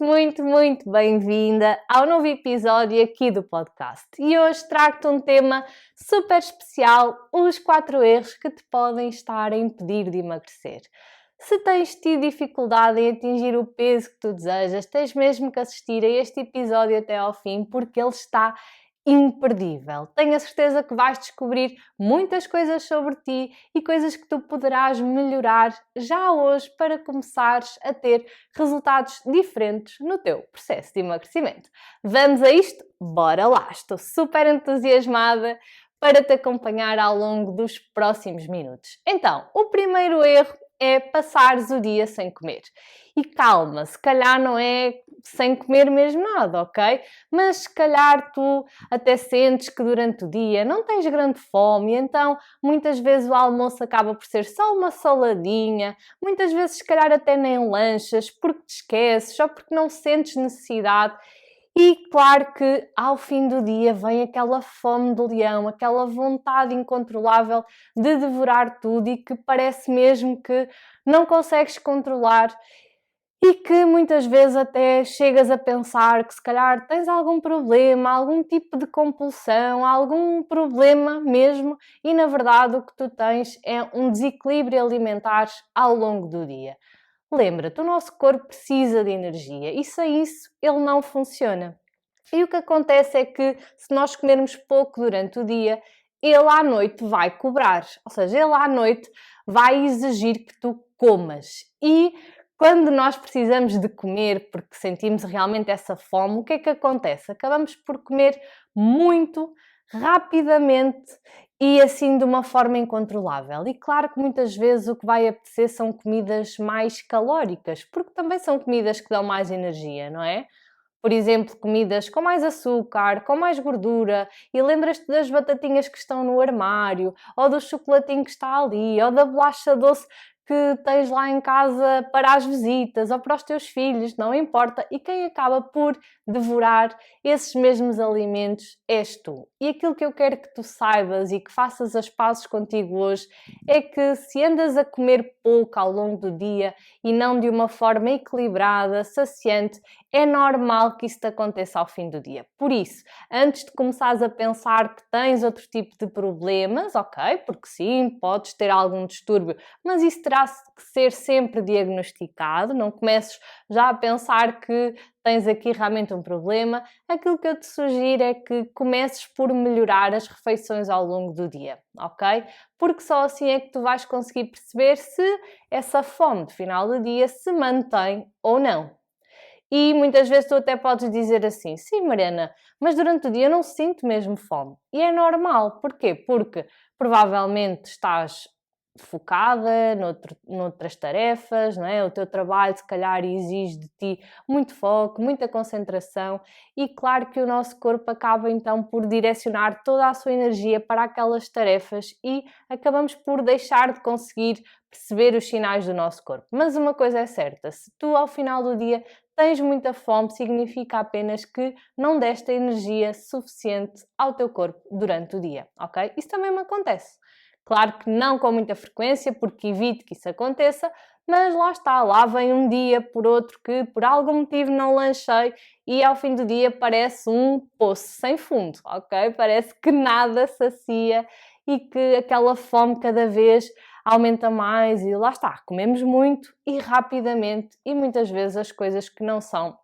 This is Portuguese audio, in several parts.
muito bem-vinda ao novo episódio aqui do podcast. E hoje trago-te um tema super especial, os 4 erros que te podem estar a impedir de emagrecer. Se tens tido dificuldade em atingir o peso que tu desejas, tens mesmo que assistir a este episódio até ao fim, porque ele está imperdível. Tenho a certeza que vais descobrir muitas coisas sobre ti e coisas que tu poderás melhorar já hoje para começares a ter resultados diferentes no teu processo de emagrecimento. Vamos a isto? Bora lá! Estou super entusiasmada para te acompanhar ao longo dos próximos minutos. Então, o primeiro erro é passares o dia sem comer. E calma, se calhar não é sem comer mesmo nada, ok? Mas se calhar tu até sentes que durante o dia não tens grande fome, então muitas vezes o almoço acaba por ser só uma saladinha, muitas vezes se calhar até nem lanchas, porque te esqueces, só porque não sentes necessidade. E claro que ao fim do dia vem aquela fome do leão, aquela vontade incontrolável de devorar tudo e que parece mesmo que não consegues controlar e que muitas vezes até chegas a pensar que se calhar tens algum problema, algum tipo de compulsão, algum problema mesmo e na verdade o que tu tens é um desequilíbrio alimentar ao longo do dia. Lembra-te, o nosso corpo precisa de energia e sem isso ele não funciona. E o que acontece é que se nós comermos pouco durante o dia, ele à noite vai cobrar, ou seja, ele à noite vai exigir que tu comas. E quando nós precisamos de comer porque sentimos realmente essa fome, o que é que acontece? Acabamos por comer muito, rapidamente e assim de uma forma incontrolável. E claro que muitas vezes o que vai apetecer são comidas mais calóricas, porque também são comidas que dão mais energia, não é? Por exemplo, comidas com mais açúcar, com mais gordura, e lembras-te das batatinhas que estão no armário, ou do chocolatinho que está ali, ou da bolacha doce que tens lá em casa para as visitas ou para os teus filhos, não importa. E quem acaba por devorar esses mesmos alimentos és tu. E aquilo que eu quero que tu saibas e que faças as pazes contigo hoje é que se andas a comer pouco ao longo do dia e não de uma forma equilibrada, saciante, é normal que isso te aconteça ao fim do dia. Por isso, antes de começares a pensar que tens outro tipo de problemas, ok, porque sim, podes ter algum distúrbio, mas isso terá que ser sempre diagnosticado, não comeces já a pensar que tens aqui realmente um problema. Aquilo que eu te sugiro é que comeces por melhorar as refeições ao longo do dia, ok? Porque só assim é que tu vais conseguir perceber se essa fome de final do dia se mantém ou não. E muitas vezes tu até podes dizer assim, sim Mariana, mas durante o dia eu não sinto mesmo fome. E é normal, porquê? Porque provavelmente estás focada noutras tarefas, não é? O teu trabalho se calhar exige de ti muito foco, muita concentração e claro que o nosso corpo acaba então por direcionar toda a sua energia para aquelas tarefas e acabamos por deixar de conseguir perceber os sinais do nosso corpo. Mas uma coisa é certa, se tu ao final do dia tens muita fome, significa apenas que não deste a energia suficiente ao teu corpo durante o dia, ok? Isso também me acontece. Claro que não com muita frequência, porque evito que isso aconteça, mas lá está, lá vem um dia por outro que por algum motivo não lanchei e ao fim do dia parece um poço sem fundo, ok? Parece que nada sacia e que aquela fome cada vez aumenta mais e lá está, comemos muito e rapidamente e muitas vezes as coisas que não são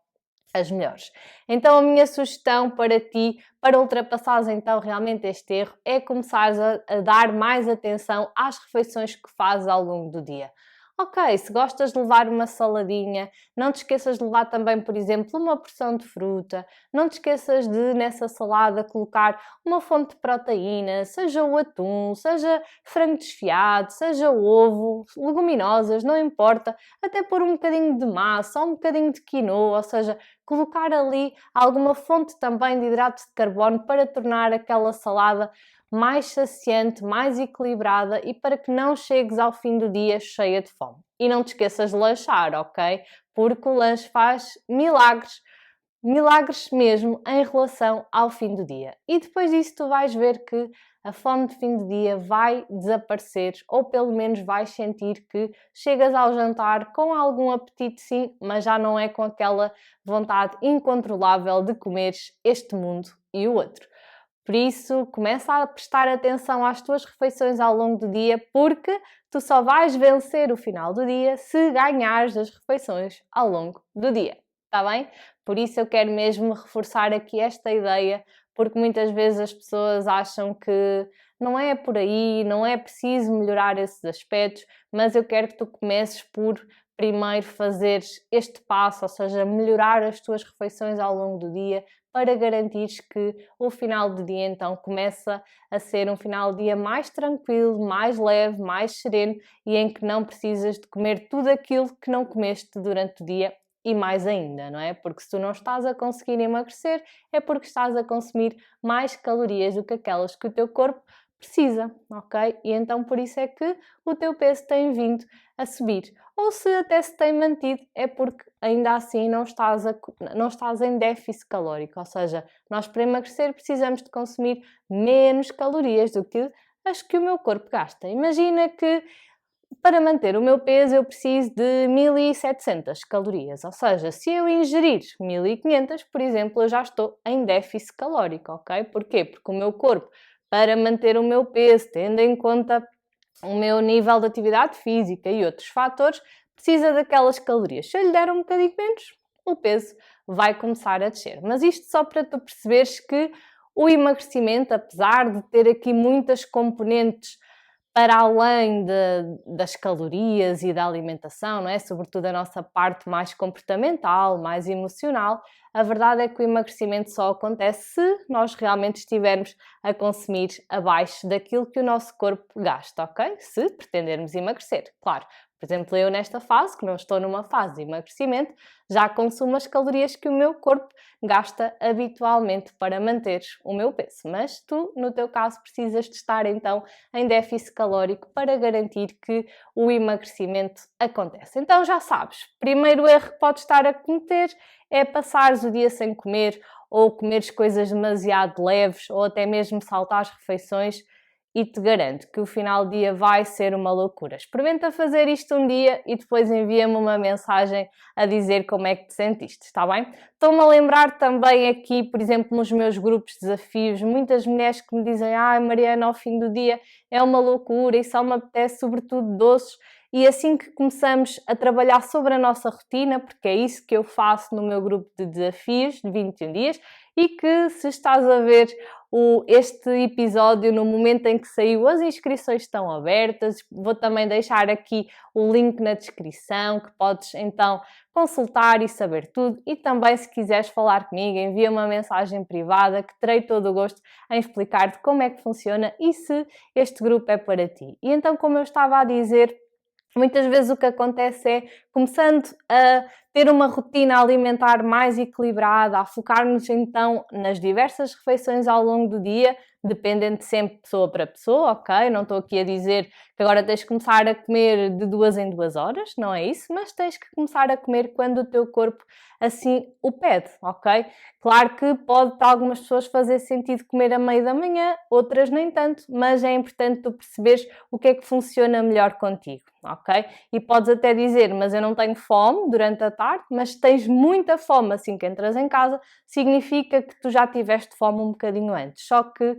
as melhores. Então a minha sugestão para ti, para ultrapassares então realmente este erro, é começares a dar mais atenção às refeições que fazes ao longo do dia. Ok, se gostas de levar uma saladinha, não te esqueças de levar também, por exemplo, uma porção de fruta. Não te esqueças de, nessa salada, colocar uma fonte de proteína, seja o atum, seja frango desfiado, seja o ovo, leguminosas, não importa. Até pôr um bocadinho de massa ou um bocadinho de quinoa, ou seja, colocar ali alguma fonte também de hidratos de carbono para tornar aquela salada mais saciante, mais equilibrada e para que não chegues ao fim do dia cheia de fome. E não te esqueças de lanchar, ok? Porque o lanche faz milagres milagres mesmo em relação ao fim do dia. E depois disso tu vais ver que a fome de fim de dia vai desaparecer, ou pelo menos vais sentir que chegas ao jantar com algum apetite sim, mas já não é com aquela vontade incontrolável de comeres este mundo e o outro. Por isso, começa a prestar atenção às tuas refeições ao longo do dia, porque tu só vais vencer o final do dia se ganhares as refeições ao longo do dia. Está bem? Por isso eu quero mesmo reforçar aqui esta ideia, porque muitas vezes as pessoas acham que não é por aí, não é preciso melhorar esses aspectos, mas eu quero que tu comeces por primeiro fazeres este passo, ou seja, melhorar as tuas refeições ao longo do dia, para garantires que o final do dia então começa a ser um final de dia mais tranquilo, mais leve, mais sereno e em que não precisas de comer tudo aquilo que não comeste durante o dia e mais ainda, não é? Porque se tu não estás a conseguir emagrecer, é porque estás a consumir mais calorias do que aquelas que o teu corpo precisa, ok? E então por isso é que o teu peso tem vindo a subir. Ou se até se tem mantido, é porque ainda assim não estás em déficit calórico, ou seja, nós para emagrecer precisamos de consumir menos calorias do que as que o meu corpo gasta. Imagina que para manter o meu peso eu preciso de 1700 calorias, ou seja, se eu ingerir 1500, por exemplo, eu já estou em déficit calórico, ok? Porquê? Porque o meu corpo, para manter o meu peso, tendo em conta o meu nível de atividade física e outros fatores, precisa daquelas calorias. Se eu lhe der um bocadinho menos, o peso vai começar a descer. Mas isto só para tu perceberes que o emagrecimento, apesar de ter aqui muitas componentes para além das calorias e da alimentação, não é? Sobretudo a nossa parte mais comportamental, mais emocional, a verdade é que o emagrecimento só acontece se nós realmente estivermos a consumir abaixo daquilo que o nosso corpo gasta, ok? Se pretendermos emagrecer, claro. Por exemplo, eu nesta fase, que não estou numa fase de emagrecimento, já consumo as calorias que o meu corpo gasta habitualmente para manter o meu peso. Mas tu, no teu caso, precisas de estar então em déficit calórico para garantir que o emagrecimento acontece. Então já sabes, primeiro erro que podes estar a cometer é passares o dia sem comer ou comeres coisas demasiado leves ou até mesmo saltar as refeições e te garanto que o final do dia vai ser uma loucura. Experimenta fazer isto um dia e depois envia-me uma mensagem a dizer como é que te sentiste, está bem? Estou-me a lembrar também aqui, por exemplo, nos meus grupos de desafios, muitas mulheres que me dizem: Mariana, ao fim do dia é uma loucura e só me apetece sobretudo doces. E assim que começamos a trabalhar sobre a nossa rotina, porque é isso que eu faço no meu grupo de desafios de 21 dias, e que se estás a ver este episódio no momento em que saiu, as inscrições estão abertas. Vou também deixar aqui o link na descrição, que podes então consultar e saber tudo. E também, se quiseres falar comigo, envia uma mensagem privada, que terei todo o gosto em explicar-te como é que funciona e se este grupo é para ti. E então, como eu estava a dizer, muitas vezes o que acontece é, começando a ter uma rotina alimentar mais equilibrada, a focar-nos então nas diversas refeições ao longo do dia, dependendo sempre de pessoa para pessoa, ok? Não estou aqui a dizer que agora tens de começar a comer de 2 em 2 horas, não é isso, mas tens que começar a comer quando o teu corpo assim o pede, ok? Claro que pode para algumas pessoas fazer sentido comer a meio da manhã, outras nem tanto, mas é importante tu perceberes o que é que funciona melhor contigo, ok? E podes até dizer, mas eu não tenho fome durante a tarde, mas tens muita fome assim que entras em casa, significa que tu já tiveste fome um bocadinho antes, só que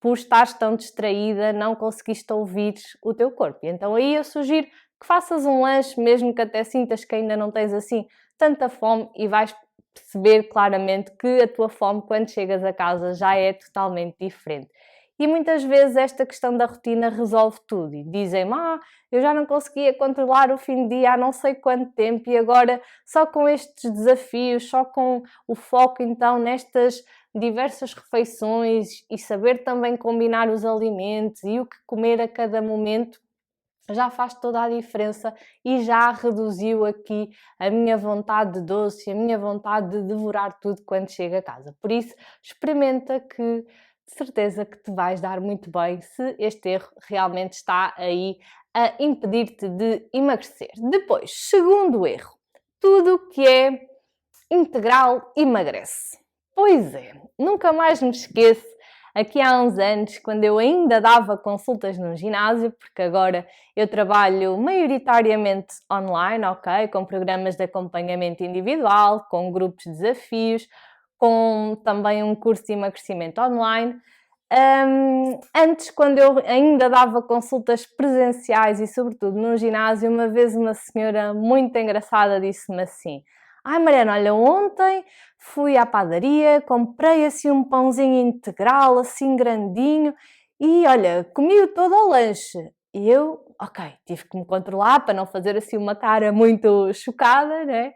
por estares tão distraída não conseguiste ouvir o teu corpo. E então aí eu sugiro que faças um lanche, mesmo que até sintas que ainda não tens assim tanta fome, e vais perceber claramente que a tua fome quando chegas a casa já é totalmente diferente. E muitas vezes esta questão da rotina resolve tudo e dizem-me: eu já não conseguia controlar o fim de dia há não sei quanto tempo e agora só com estes desafios, só com o foco então nestas diversas refeições e saber também combinar os alimentos e o que comer a cada momento, já faz toda a diferença e já reduziu aqui a minha vontade de doce, a minha vontade de devorar tudo quando chego a casa. Por isso, experimenta, que de certeza que te vais dar muito bem se este erro realmente está aí a impedir-te de emagrecer. Depois, segundo erro, tudo o que é integral emagrece. Pois é, nunca mais me esqueço, aqui há uns anos, quando eu ainda dava consultas no ginásio, porque agora eu trabalho maioritariamente online, ok? Com programas de acompanhamento individual, com grupos de desafios, com também um curso de emagrecimento online. Antes, quando eu ainda dava consultas presenciais e sobretudo no ginásio, uma vez uma senhora muito engraçada disse-me assim: "Ai Mariana, olha, ontem fui à padaria, comprei assim um pãozinho integral, assim grandinho, e olha, comi-o todo ao lanche." E eu, ok, tive que me controlar para não fazer assim uma cara muito chocada, né?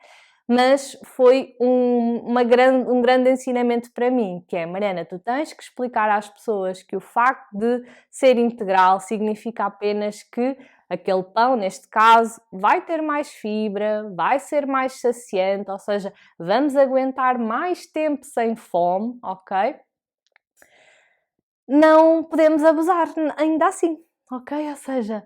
Mas foi um grande ensinamento para mim, que é, Mariana, tu tens que explicar às pessoas que o facto de ser integral significa apenas que aquele pão, neste caso, vai ter mais fibra, vai ser mais saciante, ou seja, vamos aguentar mais tempo sem fome, ok? Não podemos abusar ainda assim, ok? Ou seja,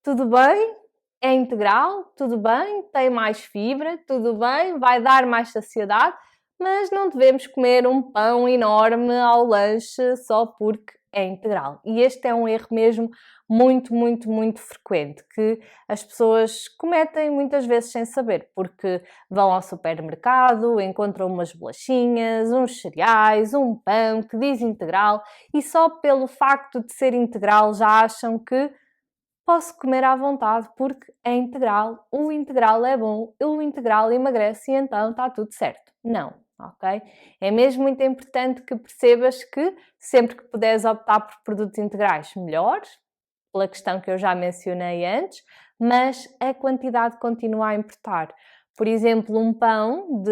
tudo bem, é integral, tudo bem, tem mais fibra, tudo bem, vai dar mais saciedade, mas não devemos comer um pão enorme ao lanche só porque é integral. E este é um erro mesmo muito, muito, muito frequente, que as pessoas cometem muitas vezes sem saber, porque vão ao supermercado, encontram umas bolachinhas, uns cereais, um pão que diz integral e só pelo facto de ser integral já acham que posso comer à vontade porque é integral, o integral é bom, o integral emagrece e então está tudo certo. Não, ok? É mesmo muito importante que percebas que sempre que puderes optar por produtos integrais, melhor, pela questão que eu já mencionei antes, mas a quantidade continua a importar. Por exemplo, um pão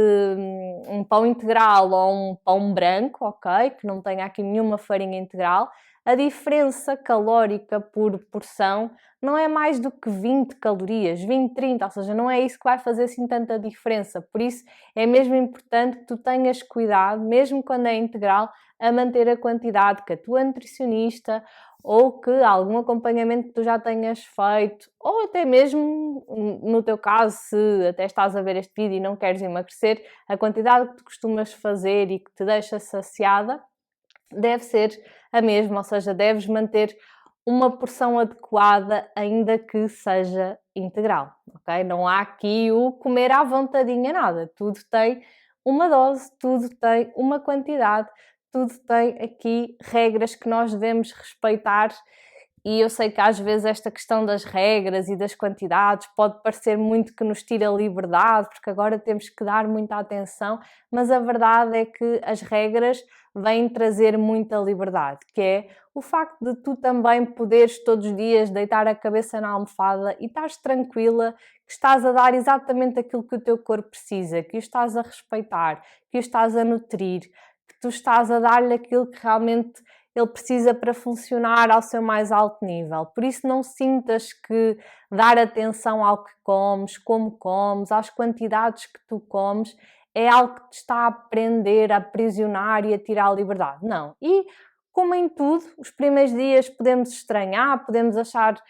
integral ou um pão branco, ok, que não tenha aqui nenhuma farinha integral, a diferença calórica por porção não é mais do que 20 calorias, 20, 30, ou seja, não é isso que vai fazer assim tanta diferença. Por isso é mesmo importante que tu tenhas cuidado, mesmo quando é integral, a manter a quantidade que a tua nutricionista ou que algum acompanhamento que tu já tenhas feito, ou até mesmo, no teu caso, se até estás a ver este vídeo e não queres emagrecer, a quantidade que tu costumas fazer e que te deixa saciada deve ser a mesma, ou seja, deves manter uma porção adequada, ainda que seja integral, ok? Não há aqui o comer à vontadinha nada, tudo tem uma dose, tudo tem uma quantidade, tudo tem aqui regras que nós devemos respeitar e eu sei que às vezes esta questão das regras e das quantidades pode parecer muito que nos tira a liberdade, porque agora temos que dar muita atenção, mas a verdade é que as regras vêm trazer muita liberdade, que é o facto de tu também poderes todos os dias deitar a cabeça na almofada e estás tranquila que estás a dar exatamente aquilo que o teu corpo precisa, que o estás a respeitar, que o estás a nutrir, que tu estás a dar-lhe aquilo que realmente ele precisa para funcionar ao seu mais alto nível. Por isso não sintas que dar atenção ao que comes, como comes, às quantidades que tu comes, é algo que te está a prender, a aprisionar e a tirar a liberdade. Não. E como em tudo, os primeiros dias podemos estranhar, podemos achar,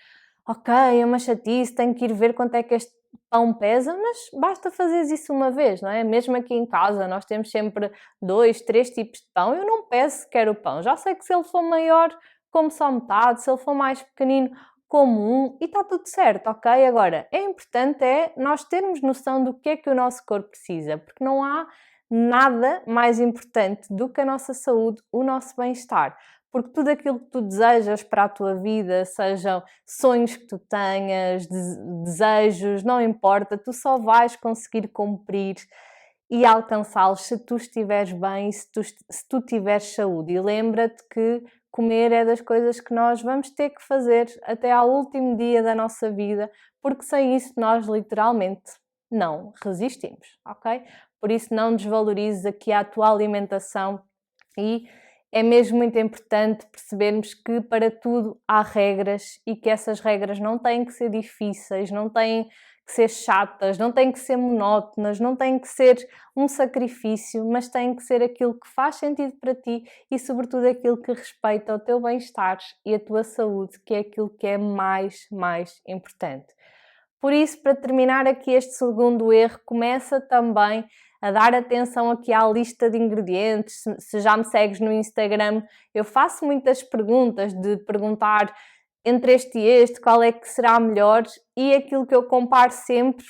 ok, é uma chatice, tenho que ir ver quanto é que este pão pesa, mas basta fazer isso uma vez, não é? Mesmo aqui em casa, nós temos sempre 2, 3 tipos de pão. Eu não peço sequer o pão. Já sei que se ele for maior, como só metade, se ele for mais pequenino, como um, e está tudo certo, ok? Agora, é importante nós termos noção do que é que o nosso corpo precisa, porque não há nada mais importante do que a nossa saúde, o nosso bem-estar. Porque tudo aquilo que tu desejas para a tua vida, sejam sonhos que tu tenhas, desejos, não importa, tu só vais conseguir cumprir e alcançá-los se tu estiveres bem e se tu tiveres saúde. E lembra-te que comer é das coisas que nós vamos ter que fazer até ao último dia da nossa vida, porque sem isso nós literalmente não resistimos, ok? Por isso não desvalorizes aqui a tua alimentação e é mesmo muito importante percebermos que para tudo há regras e que essas regras não têm que ser difíceis, não têm que ser chatas, não têm que ser monótonas, não têm que ser um sacrifício, mas têm que ser aquilo que faz sentido para ti e, sobretudo, aquilo que respeita o teu bem-estar e a tua saúde, que é aquilo que é mais importante. Por isso, para terminar aqui este segundo erro, começa também a dar atenção aqui à lista de ingredientes. Se já me segues no Instagram, eu faço muitas perguntas, de perguntar entre este e este, qual é que será melhor, e aquilo que eu comparo sempre,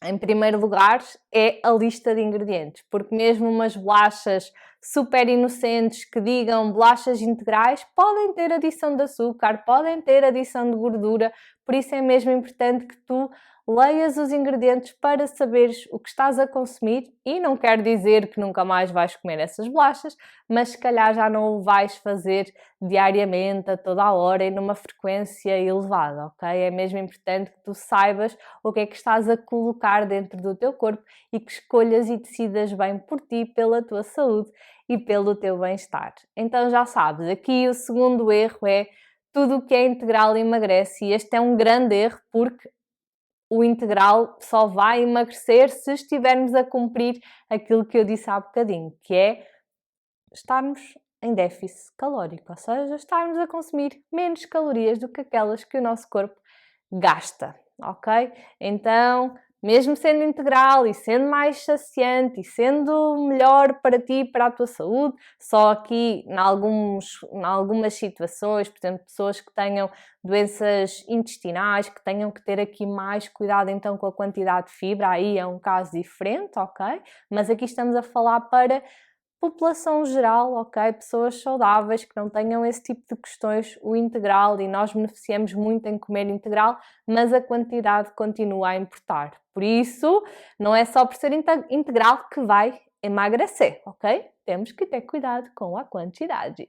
em primeiro lugar, é a lista de ingredientes, porque mesmo umas bolachas super inocentes que digam bolachas integrais podem ter adição de açúcar, podem ter adição de gordura, por isso é mesmo importante que tu leias os ingredientes para saberes o que estás a consumir, e não quer dizer que nunca mais vais comer essas bolachas, mas se calhar já não o vais fazer diariamente, a toda a hora e numa frequência elevada, ok? É mesmo importante que tu saibas o que é que estás a colocar dentro do teu corpo e que escolhas e decidas bem por ti, pela tua saúde e pelo teu bem-estar. Então já sabes, aqui o segundo erro é tudo o que é integral emagrece, e este é um grande erro porque o integral só vai emagrecer se estivermos a cumprir aquilo que eu disse há bocadinho, que é estarmos em déficit calórico, ou seja, estarmos a consumir menos calorias do que aquelas que o nosso corpo gasta, ok? Então, mesmo sendo integral e sendo mais saciante e sendo melhor para ti e para a tua saúde, só aqui em algumas situações, por exemplo, pessoas que tenham doenças intestinais, que tenham que ter aqui mais cuidado então com a quantidade de fibra, aí é um caso diferente, ok? Mas aqui estamos a falar para população geral, ok? Pessoas saudáveis que não tenham esse tipo de questões, o integral, e nós beneficiamos muito em comer integral, mas a quantidade continua a importar. Por isso, não é só por ser integral que vai emagrecer, ok? Temos que ter cuidado com a quantidade.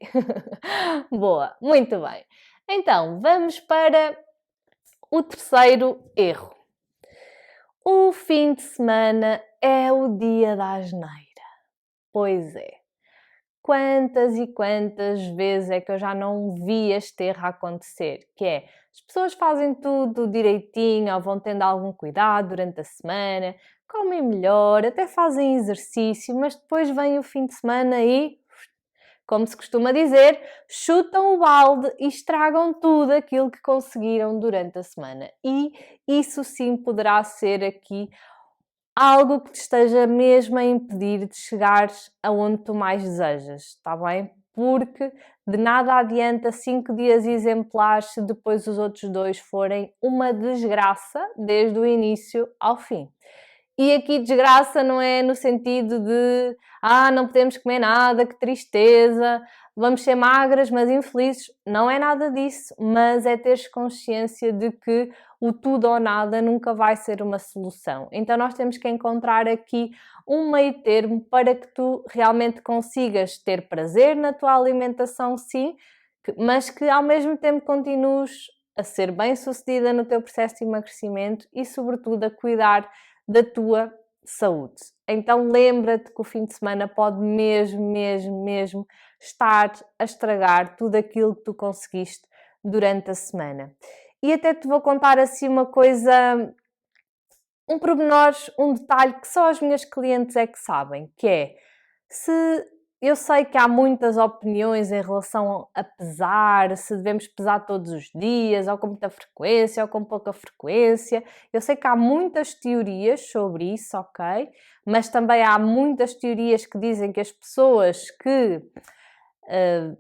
Boa, muito bem. Então, vamos para o terceiro erro. O fim de semana é o dia da asneira. Pois é. Quantas e quantas vezes é que eu já não vi este erro acontecer? Que é, as pessoas fazem tudo direitinho, ou vão tendo algum cuidado durante a semana, comem melhor, até fazem exercício, mas depois vem o fim de semana e, como se costuma dizer, chutam o balde e estragam tudo aquilo que conseguiram durante a semana. E isso sim poderá ser aqui algo que te esteja mesmo a impedir de chegares aonde tu mais desejas, está bem? Porque de nada adianta 5 dias exemplares se depois os outros 2 forem uma desgraça desde o início ao fim. E aqui desgraça não é no sentido de não podemos comer nada, que tristeza, vamos ser magras, mas infelizes. Não é nada disso, mas é teres consciência de que o tudo ou nada nunca vai ser uma solução. Então nós temos que encontrar aqui um meio termo para que tu realmente consigas ter prazer na tua alimentação, sim, mas que ao mesmo tempo continues a ser bem-sucedida no teu processo de emagrecimento e, sobretudo, a cuidar da tua saúde. Então lembra-te que o fim de semana pode mesmo estar a estragar tudo aquilo que tu conseguiste durante a semana. E até te vou contar assim uma coisa, um pormenor, um detalhe que só as minhas clientes é que sabem, que é, se eu sei que há muitas opiniões em relação a pesar, se devemos pesar todos os dias, ou com muita frequência, ou com pouca frequência. Eu sei que há muitas teorias sobre isso, ok? Mas também há muitas teorias que dizem que as pessoas que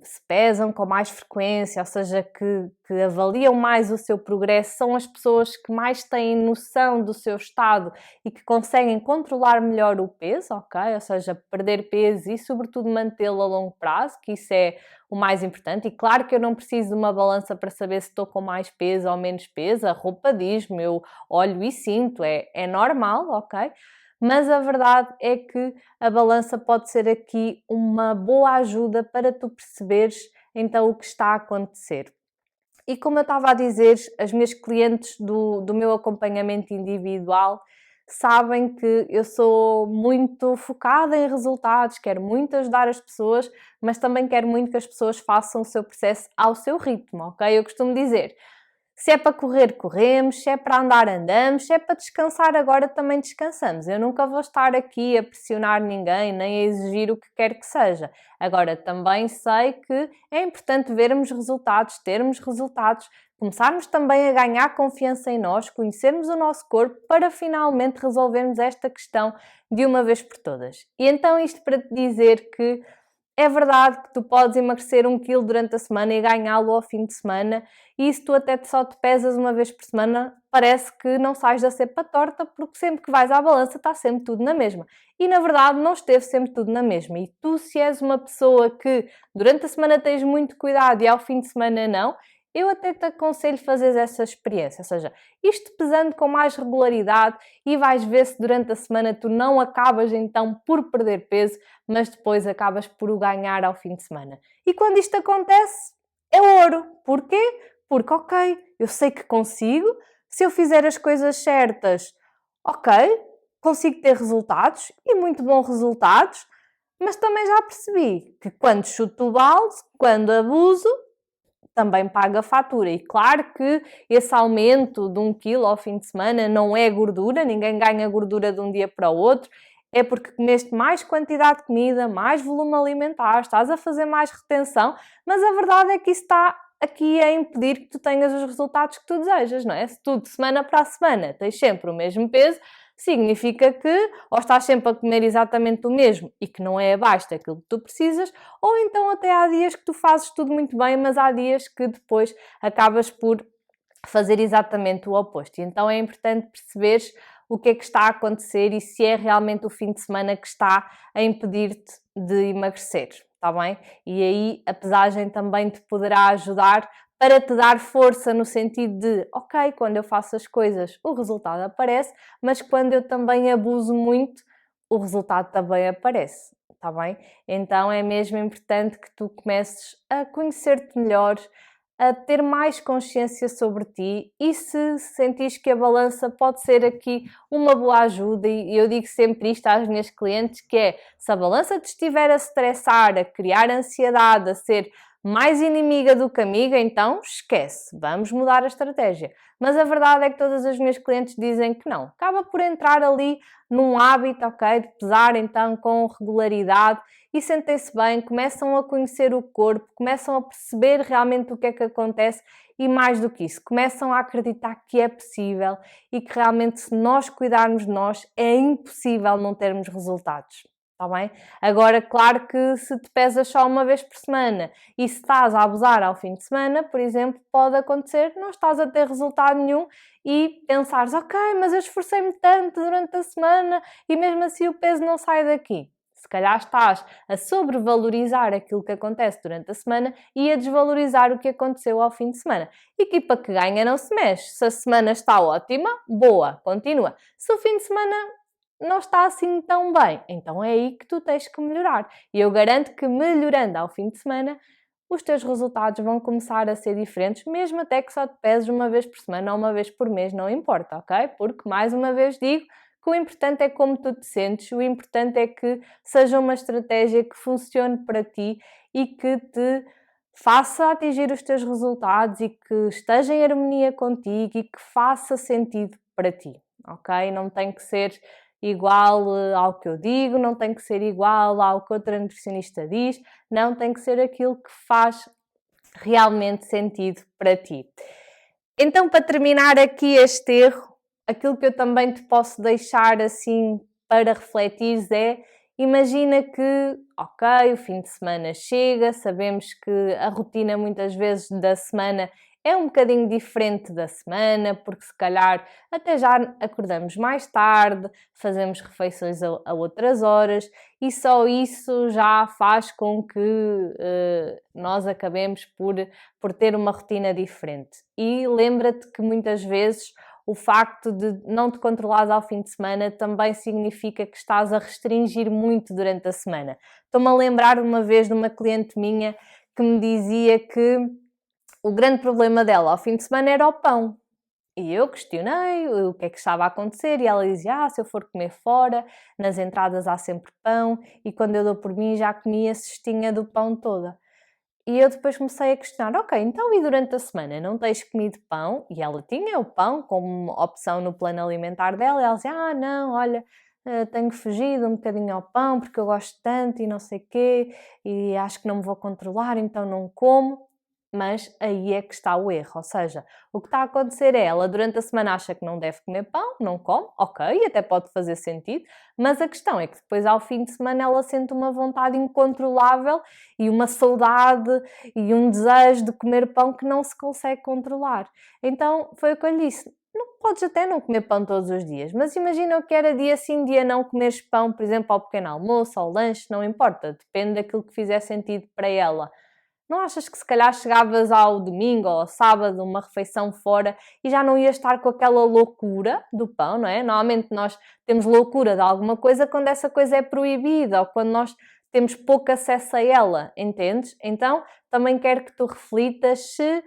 se pesam com mais frequência, ou seja, que avaliam mais o seu progresso, são as pessoas que mais têm noção do seu estado e que conseguem controlar melhor o peso, ok? Ou seja, perder peso e, sobretudo, mantê-lo a longo prazo, que isso é o mais importante. E claro que eu não preciso de uma balança para saber se estou com mais peso ou menos peso, a roupa diz-me, eu olho e sinto, é normal, ok? Mas a verdade é que a balança pode ser aqui uma boa ajuda para tu perceberes então o que está a acontecer. E como eu estava a dizer, as minhas clientes do meu acompanhamento individual sabem que eu sou muito focada em resultados, quero muito ajudar as pessoas, mas também quero muito que as pessoas façam o seu processo ao seu ritmo, ok? Eu costumo dizer, Se é para correr, corremos, se é para andar, andamos, se é para descansar agora, também descansamos. Eu nunca vou estar aqui a pressionar ninguém, nem a exigir o que quer que seja. Agora, também sei que é importante vermos resultados, termos resultados, começarmos também a ganhar confiança em nós, conhecermos o nosso corpo para finalmente resolvermos esta questão de uma vez por todas. E então isto para te dizer que é verdade que tu podes emagrecer 1 quilo durante a semana e ganhá-lo ao fim de semana, e se tu até só te pesas uma vez por semana, parece que não sais da cepa torta, porque sempre que vais à balança está sempre tudo na mesma. E na verdade não esteve sempre tudo na mesma. E tu, se és uma pessoa que durante a semana tens muito cuidado e ao fim de semana não, eu até te aconselho fazer essa experiência, ou seja, isto pesando com mais regularidade e vais ver se durante a semana tu não acabas então por perder peso, mas depois acabas por o ganhar ao fim de semana. E quando isto acontece, é ouro. Porquê? Porque, ok, eu sei que consigo, se eu fizer as coisas certas, ok, consigo ter resultados e muito bons resultados, mas também já percebi que quando chuto o balde, quando abuso, também paga a fatura. E claro que esse aumento de 1 quilo ao fim de semana não é gordura, ninguém ganha gordura de um dia para o outro, é porque comeste mais quantidade de comida, mais volume alimentar, estás a fazer mais retenção, mas a verdade é que isso está aqui a impedir que tu tenhas os resultados que tu desejas, não é? Se tu de semana para a semana tens sempre o mesmo peso, significa que ou estás sempre a comer exatamente o mesmo e que não é abaixo daquilo que tu precisas, ou então até há dias que tu fazes tudo muito bem, mas há dias que depois acabas por fazer exatamente o oposto. E então é importante perceberes o que é que está a acontecer e se é realmente o fim de semana que está a impedir-te de emagrecer, está bem? E aí a pesagem também te poderá ajudar para te dar força no sentido de, ok, quando eu faço as coisas o resultado aparece, mas quando eu também abuso muito, o resultado também aparece, está bem? Então é mesmo importante que tu comeces a conhecer-te melhor, a ter mais consciência sobre ti, e se sentires que a balança pode ser aqui uma boa ajuda, e eu digo sempre isto às minhas clientes, que é, se a balança te estiver a estressar, a criar ansiedade, a ser mais inimiga do que amiga, então esquece, vamos mudar a estratégia. Mas a verdade é que todas as minhas clientes dizem que não, acaba por entrar ali num hábito, ok, de pesar então com regularidade e sentem-se bem, começam a conhecer o corpo, começam a perceber realmente o que é que acontece e mais do que isso, começam a acreditar que é possível e que realmente se nós cuidarmos de nós é impossível não termos resultados. Está bem? Agora, claro que se te pesas só uma vez por semana e se estás a abusar ao fim de semana, por exemplo, pode acontecer, não estás a ter resultado nenhum e pensares, ok, mas eu esforcei-me tanto durante a semana e mesmo assim o peso não sai daqui. Se calhar estás a sobrevalorizar aquilo que acontece durante a semana e a desvalorizar o que aconteceu ao fim de semana. Equipa que ganha não se mexe. Se a semana está ótima, boa, continua. Se o fim de semana não está assim tão bem, então é aí que tu tens que melhorar. E eu garanto que melhorando ao fim de semana, os teus resultados vão começar a ser diferentes, mesmo até que só te peses uma vez por semana ou uma vez por mês, não importa, ok? Porque, mais uma vez digo, que o importante é como tu te sentes, o importante é que seja uma estratégia que funcione para ti e que te faça atingir os teus resultados e que esteja em harmonia contigo e que faça sentido para ti, ok? Não tem que ser igual ao que eu digo, não tem que ser igual ao que outra nutricionista diz, não, tem que ser aquilo que faz realmente sentido para ti. Então, para terminar aqui este erro, aquilo que eu também te posso deixar assim para refletires é, imagina que, ok, o fim de semana chega, sabemos que a rotina muitas vezes da semana é um bocadinho diferente da semana, porque se calhar até já acordamos mais tarde, fazemos refeições a outras horas e só isso já faz com que nós acabemos por ter uma rotina diferente. E lembra-te que muitas vezes o facto de não te controlares ao fim de semana também significa que estás a restringir muito durante a semana. Estou-me a lembrar uma vez de uma cliente minha que me dizia que o grande problema dela ao fim de semana era o pão. E eu questionei o que é que estava a acontecer e ela dizia, se eu for comer fora, nas entradas há sempre pão e quando eu dou por mim já comi a cestinha do pão toda. E eu depois comecei a questionar, ok, então e durante a semana não tens comido pão? E ela tinha o pão como opção no plano alimentar dela, e ela dizia, não, olha, tenho fugido um bocadinho ao pão porque eu gosto tanto e não sei quê, e acho que não me vou controlar, então não como. Mas aí é que está o erro, ou seja, o que está a acontecer é, ela durante a semana acha que não deve comer pão, não come, ok, até pode fazer sentido, mas a questão é que depois ao fim de semana ela sente uma vontade incontrolável e uma saudade e um desejo de comer pão que não se consegue controlar. Então foi o que eu lhe disse, não podes até não comer pão todos os dias, mas imagina que era dia sim, dia não comeres pão, por exemplo, ao pequeno almoço, ao lanche, não importa, depende daquilo que fizer sentido para ela. Não achas que se calhar chegavas ao domingo ou ao sábado, uma refeição fora, e já não ias estar com aquela loucura do pão, não é? Normalmente nós temos loucura de alguma coisa quando essa coisa é proibida ou quando nós temos pouco acesso a ela, entendes? Então também quero que tu reflitas se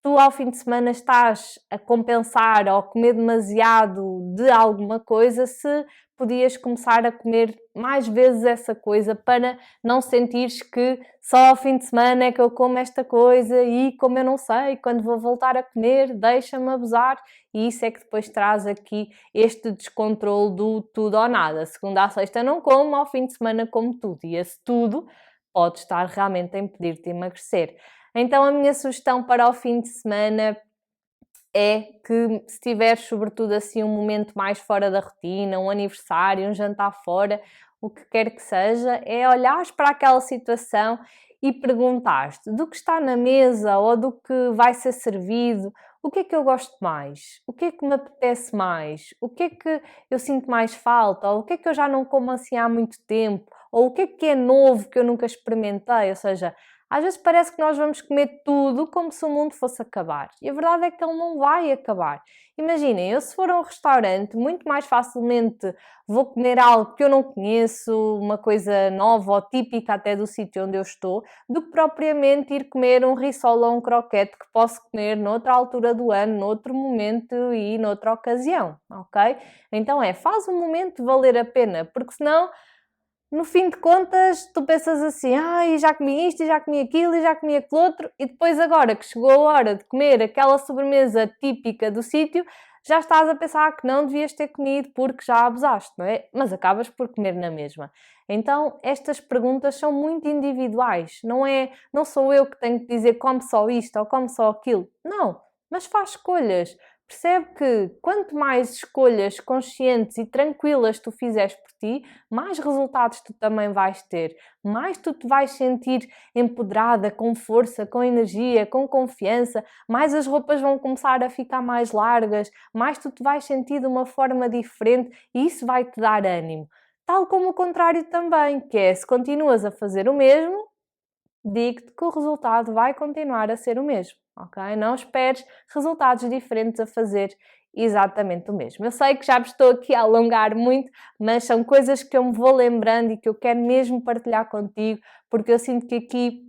tu ao fim de semana estás a compensar ou a comer demasiado de alguma coisa, se podias começar a comer mais vezes essa coisa para não sentires que só ao fim de semana é que eu como esta coisa e como eu não sei, quando vou voltar a comer, deixa-me abusar, e isso é que depois traz aqui este descontrole do tudo ou nada. Segunda à sexta não como, ao fim de semana como tudo, e esse tudo pode estar realmente a impedir-te de emagrecer. Então a minha sugestão para o fim de semana é que, se tiveres sobretudo assim um momento mais fora da rotina, um aniversário, um jantar fora, o que quer que seja, é olhares para aquela situação e perguntar-te do que está na mesa ou do que vai ser servido, o que é que eu gosto mais? O que é que me apetece mais? O que é que eu sinto mais falta? Ou o que é que eu já não como assim há muito tempo? Ou o que é novo que eu nunca experimentei? Ou seja, às vezes parece que nós vamos comer tudo como se o mundo fosse acabar. E a verdade é que ele não vai acabar. Imaginem, eu se for a um restaurante, muito mais facilmente vou comer algo que eu não conheço, uma coisa nova ou típica até do sítio onde eu estou, do que propriamente ir comer um risol ou um croquete que posso comer noutra altura do ano, noutro momento e noutra ocasião, ok? Então faz o momento valer a pena, porque senão no fim de contas, tu pensas assim, já comi isto, e já comi aquilo, e já comi aquilo outro, e depois agora que chegou a hora de comer aquela sobremesa típica do sítio, já estás a pensar que não devias ter comido porque já abusaste, não é? Mas acabas por comer na mesma. Então, estas perguntas são muito individuais, não sou eu que tenho que dizer come só isto ou come só aquilo. Não, mas faz escolhas. Percebe que quanto mais escolhas conscientes e tranquilas tu fizeres por ti, mais resultados tu também vais ter, mais tu te vais sentir empoderada, com força, com energia, com confiança, mais as roupas vão começar a ficar mais largas, mais tu te vais sentir de uma forma diferente e isso vai te dar ânimo. Tal como o contrário também, que é se continuas a fazer o mesmo, digo-te que o resultado vai continuar a ser o mesmo, ok? Não esperes resultados diferentes a fazer exatamente o mesmo. Eu sei que já me estou aqui a alongar muito, mas são coisas que eu me vou lembrando e que eu quero mesmo partilhar contigo, porque eu sinto que aqui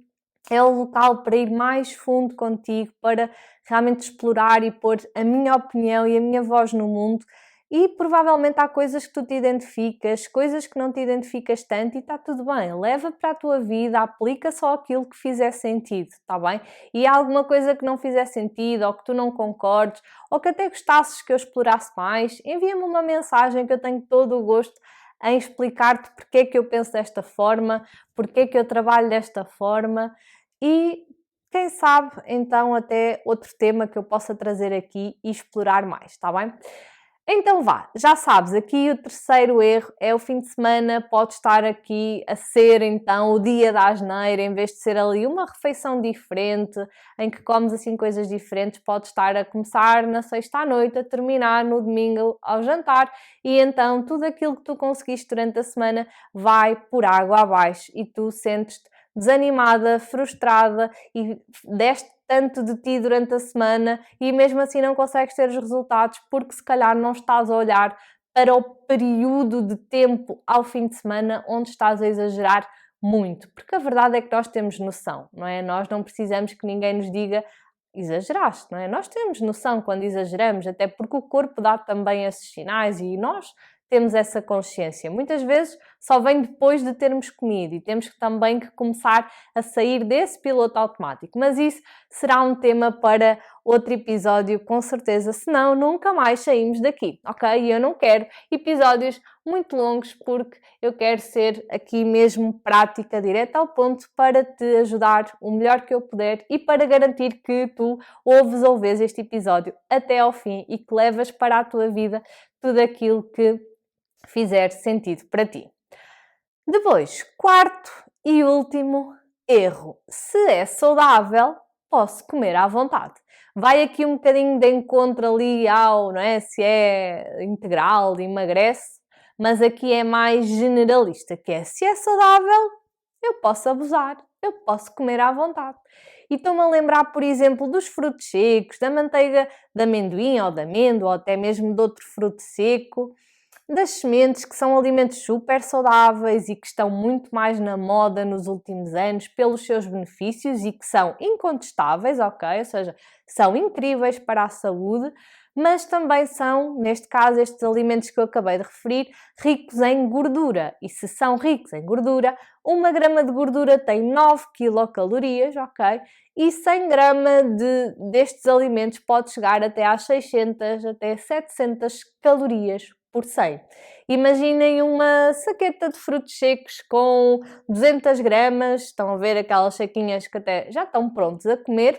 é o local para ir mais fundo contigo, para realmente explorar e pôr a minha opinião e a minha voz no mundo. E provavelmente há coisas que tu te identificas, coisas que não te identificas tanto e está tudo bem. Leva para a tua vida, aplica só aquilo que fizer sentido, está bem? E há alguma coisa que não fizer sentido ou que tu não concordes ou que até gostasses que eu explorasse mais, envia-me uma mensagem que eu tenho todo o gosto em explicar-te porque é que eu penso desta forma, porque é que eu trabalho desta forma e quem sabe então até outro tema que eu possa trazer aqui e explorar mais, está bem? Então vá, já sabes, aqui o terceiro erro é o fim de semana, pode estar aqui a ser então o dia da asneira, em vez de ser ali uma refeição diferente, em que comes assim coisas diferentes, pode estar a começar na sexta à noite, a terminar no domingo ao jantar, e então tudo aquilo que tu conseguiste durante a semana vai por água abaixo e tu sentes-te desanimada, frustrada e deste tanto de ti durante a semana e mesmo assim não consegues ter os resultados porque se calhar não estás a olhar para o período de tempo ao fim de semana onde estás a exagerar muito, porque a verdade é que nós temos noção, não é? Nós não precisamos que ninguém nos diga exageraste, não é? Nós temos noção quando exageramos, até porque o corpo dá também esses sinais e nós temos essa consciência. Muitas vezes só vem depois de termos comido e temos também que começar a sair desse piloto automático. Mas isso será um tema para outro episódio, com certeza, senão nunca mais saímos daqui, ok? E eu não quero episódios muito longos porque eu quero ser aqui mesmo prática, direta ao ponto, para te ajudar o melhor que eu puder e para garantir que tu ouves este episódio até ao fim e que levas para a tua vida tudo aquilo que fizer sentido para ti. Depois, quarto e último erro. Se é saudável, posso comer à vontade. Vai aqui um bocadinho de encontro ali ao, não é? Se é integral, emagrece, mas aqui é mais generalista, que é se é saudável, eu posso abusar, eu posso comer à vontade. E estou-me a lembrar, por exemplo, dos frutos secos, da manteiga de amendoim ou de amêndoa, ou até mesmo de outro fruto seco, das sementes, que são alimentos super saudáveis e que estão muito mais na moda nos últimos anos pelos seus benefícios e que são incontestáveis, ok? Ou seja, são incríveis para a saúde, mas também são, neste caso, estes alimentos que eu acabei de referir, ricos em gordura. E se são ricos em gordura, 1 grama de gordura tem 9 quilocalorias, ok? E 100 gramas destes alimentos pode chegar até às 600, até 700 calorias por 100. Imaginem uma saqueta de frutos secos com 200 gramas, estão a ver aquelas saquinhas que até já estão prontos a comer,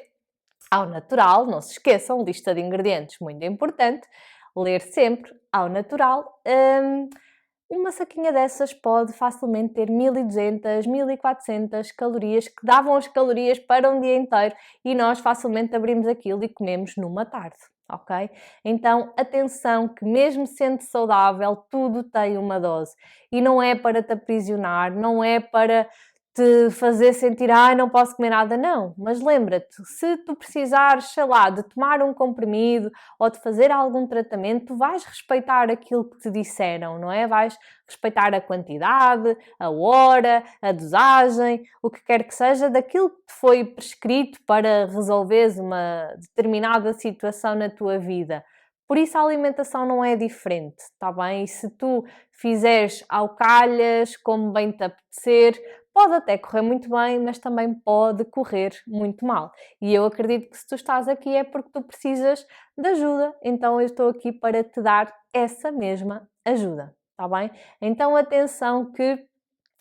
ao natural, não se esqueçam, lista de ingredientes, muito importante, ler sempre ao natural. Uma saquinha dessas pode facilmente ter 1200, 1400 calorias, que davam as calorias para um dia inteiro e nós facilmente abrimos aquilo e comemos numa tarde. Ok? Então, atenção que mesmo sendo saudável, tudo tem uma dose. E não é para te aprisionar, não é para te fazer sentir, não posso comer nada, não. Mas lembra-te, se tu precisares, sei lá, de tomar um comprimido ou de fazer algum tratamento, tu vais respeitar aquilo que te disseram, não é? Vais respeitar a quantidade, a hora, a dosagem, o que quer que seja, daquilo que te foi prescrito para resolveres uma determinada situação na tua vida. Por isso a alimentação não é diferente, está bem? E se tu fizeres ao calhas, como bem te apetecer, pode até correr muito bem, mas também pode correr muito mal. E eu acredito que se tu estás aqui é porque tu precisas de ajuda, então eu estou aqui para te dar essa mesma ajuda, está bem? Então atenção que,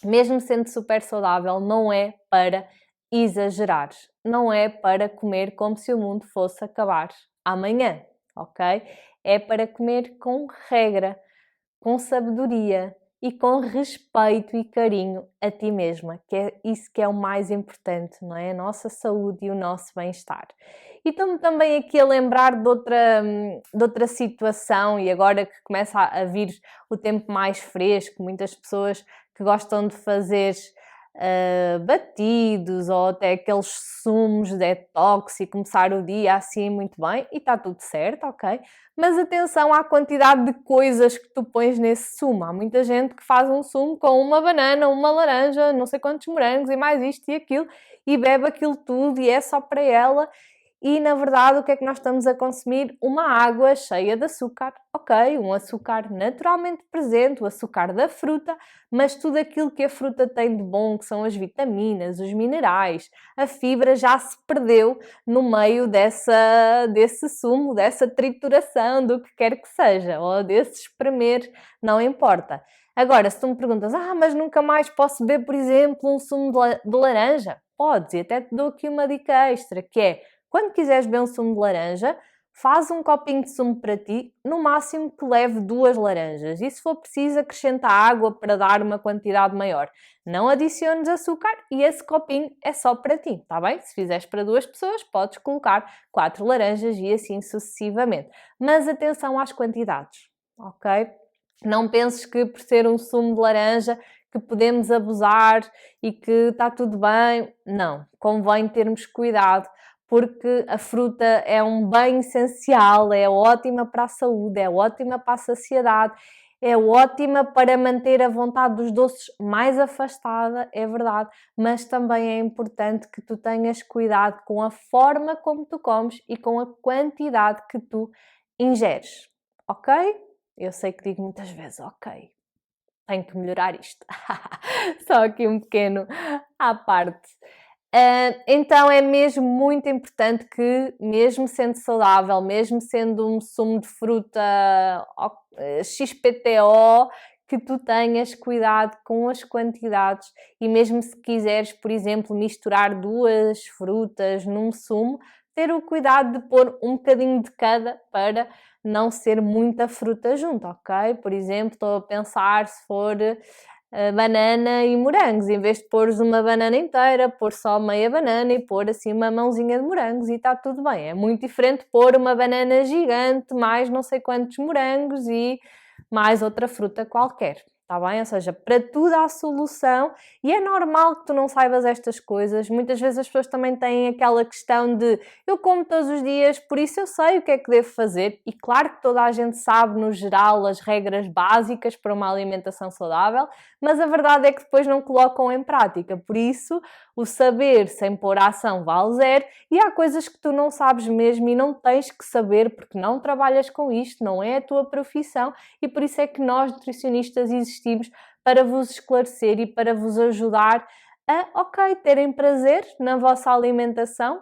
mesmo sendo super saudável, não é para exagerar, não é para comer como se o mundo fosse acabar amanhã, ok? É para comer com regra, com sabedoria e com respeito e carinho a ti mesma, que é isso que é o mais importante, não é? A nossa saúde e o nosso bem-estar. E estou-me também aqui a lembrar de outra situação, e agora que começa a vir o tempo mais fresco, muitas pessoas que gostam de fazer batidos ou até aqueles sumos detox e começar o dia assim muito bem, e está tudo certo, ok? Mas atenção à quantidade de coisas que tu pões nesse sumo. Há muita gente que faz um sumo com uma banana, uma laranja, não sei quantos morangos e mais isto e aquilo, e bebe aquilo tudo e é só para ela. E, na verdade, o que é que nós estamos a consumir? Uma água cheia de açúcar, ok, um açúcar naturalmente presente, o açúcar da fruta, mas tudo aquilo que a fruta tem de bom, que são as vitaminas, os minerais, a fibra já se perdeu no meio desse sumo, dessa trituração, do que quer que seja, ou desse espremer, não importa. Agora, se tu me perguntas, mas nunca mais posso beber, por exemplo, um sumo de laranja? Podes, e até te dou aqui uma dica extra, que é, quando quiseres beber um sumo de laranja, faz um copinho de sumo para ti, no máximo que leve 2 laranjas. E se for preciso, acrescenta água para dar uma quantidade maior. Não adiciones açúcar e esse copinho é só para ti, está bem? Se fizeres para 2 pessoas, podes colocar 4 laranjas e assim sucessivamente. Mas atenção às quantidades, ok? Não penses que por ser um sumo de laranja que podemos abusar e que está tudo bem. Não, convém termos cuidado, porque a fruta é um bem essencial, é ótima para a saúde, é ótima para a saciedade, é ótima para manter a vontade dos doces mais afastada, é verdade, mas também é importante que tu tenhas cuidado com a forma como tu comes e com a quantidade que tu ingeres, ok? Eu sei que digo muitas vezes, ok, tenho que melhorar isto. Só aqui um pequeno à parte. Então é mesmo muito importante que, mesmo sendo saudável, mesmo sendo um sumo de fruta XPTO, que tu tenhas cuidado com as quantidades e mesmo se quiseres, por exemplo, misturar 2 frutas num sumo, ter o cuidado de pôr um bocadinho de cada para não ser muita fruta junto, ok? Por exemplo, estou a pensar se for banana e morangos, em vez de pôres uma banana inteira, pôr só meia banana e pôr assim uma mãozinha de morangos e está tudo bem. É muito diferente pôr uma banana gigante, mais não sei quantos morangos e mais outra fruta qualquer. Está bem? Ou seja, para tudo há solução e é normal que tu não saibas estas coisas. Muitas vezes as pessoas também têm aquela questão de eu como todos os dias, por isso eu sei o que é que devo fazer. E claro que toda a gente sabe, no geral, as regras básicas para uma alimentação saudável, mas a verdade é que depois não colocam em prática. Por isso, o saber sem pôr a ação vale zero e há coisas que tu não sabes mesmo e não tens que saber porque não trabalhas com isto, não é a tua profissão e por isso é que nós, nutricionistas, existimos para vos esclarecer e para vos ajudar a, ok, terem prazer na vossa alimentação,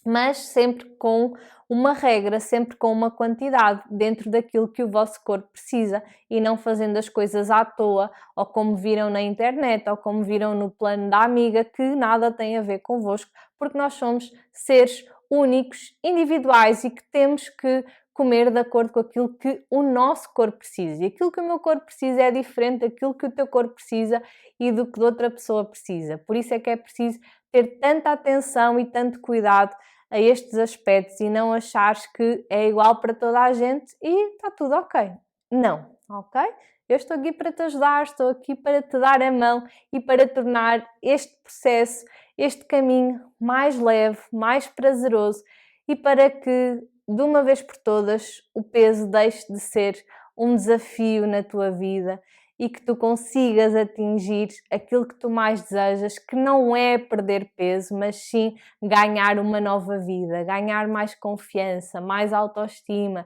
mas sempre com uma regra, sempre com uma quantidade dentro daquilo que o vosso corpo precisa e não fazendo as coisas à toa ou como viram na internet ou como viram no plano da amiga que nada tem a ver convosco, porque nós somos seres únicos, individuais e que temos que comer de acordo com aquilo que o nosso corpo precisa. E aquilo que o meu corpo precisa é diferente daquilo que o teu corpo precisa e do que de outra pessoa precisa. Por isso é que é preciso ter tanta atenção e tanto cuidado a estes aspectos e não achares que é igual para toda a gente e está tudo ok. Não, ok? Eu estou aqui para te ajudar, estou aqui para te dar a mão e para tornar este processo, este caminho mais leve, mais prazeroso e para que, de uma vez por todas, o peso deixe de ser um desafio na tua vida e que tu consigas atingir aquilo que tu mais desejas, que não é perder peso, mas sim ganhar uma nova vida, ganhar mais confiança, mais autoestima,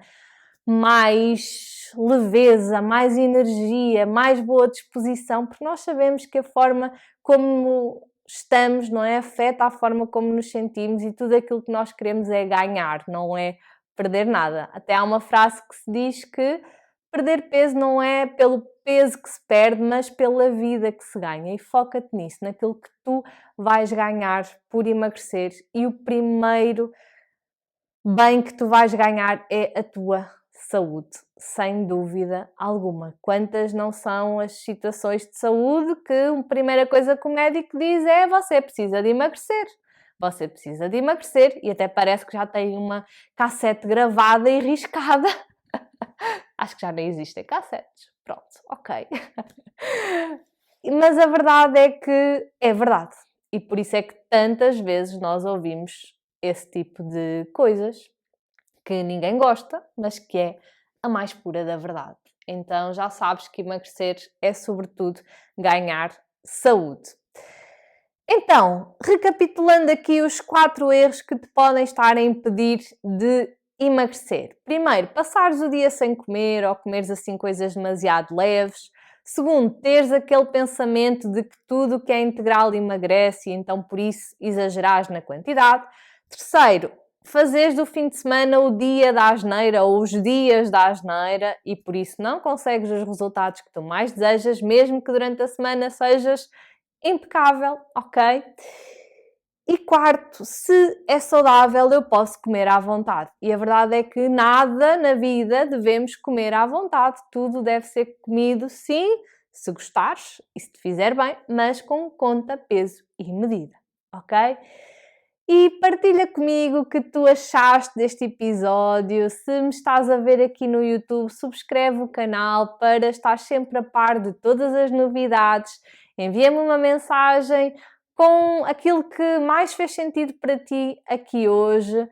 mais leveza, mais energia, mais boa disposição, porque nós sabemos que a forma como estamos, não é? Afeta a forma como nos sentimos e tudo aquilo que nós queremos é ganhar, não é perder nada. Até há uma frase que se diz que perder peso não é pelo peso que se perde, mas pela vida que se ganha. E foca-te nisso, naquilo que tu vais ganhar por emagrecer. E o primeiro bem que tu vais ganhar é a tua saúde, sem dúvida alguma. Quantas não são as situações de saúde que a primeira coisa que o médico diz é você precisa de emagrecer. Você precisa de emagrecer e até parece que já tem uma cassete gravada e riscada. Acho que já nem existem cassetes. Pronto, ok. Mas a verdade é que é verdade. E por isso é que tantas vezes nós ouvimos esse tipo de coisas que ninguém gosta, mas que é a mais pura da verdade. Então já sabes que emagrecer é sobretudo ganhar saúde. Então, recapitulando aqui os 4 erros que te podem estar a impedir de emagrecer. Primeiro, passares o dia sem comer ou comeres assim coisas demasiado leves. Segundo, teres aquele pensamento de que tudo o que é integral emagrece e então por isso exagerares na quantidade. Terceiro, fazeres do fim de semana o dia da asneira ou os dias da asneira e por isso não consegues os resultados que tu mais desejas, mesmo que durante a semana sejas impecável, ok? E quarto, se é saudável, eu posso comer à vontade. E a verdade é que nada na vida devemos comer à vontade. Tudo deve ser comido, sim, se gostares e se te fizer bem, mas com conta, peso e medida, ok? E partilha comigo o que tu achaste deste episódio. Se me estás a ver aqui no YouTube, subscreve o canal para estar sempre a par de todas as novidades. Envia-me uma mensagem com aquilo que mais fez sentido para ti aqui hoje.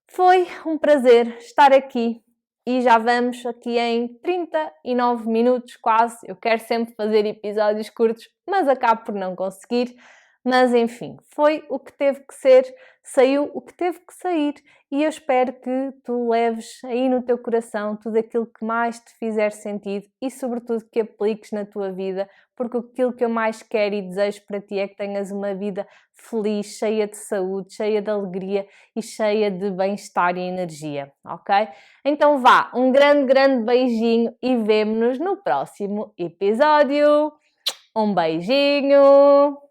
Foi um prazer estar aqui e já vamos aqui em 39 minutos quase. Eu quero sempre fazer episódios curtos, mas acabo por não conseguir. Mas enfim, foi o que teve que ser, saiu o que teve que sair e eu espero que tu leves aí no teu coração tudo aquilo que mais te fizer sentido e sobretudo que apliques na tua vida, porque aquilo que eu mais quero e desejo para ti é que tenhas uma vida feliz, cheia de saúde, cheia de alegria e cheia de bem-estar e energia, ok? Então vá, um grande, grande beijinho e vemo-nos no próximo episódio. Um beijinho!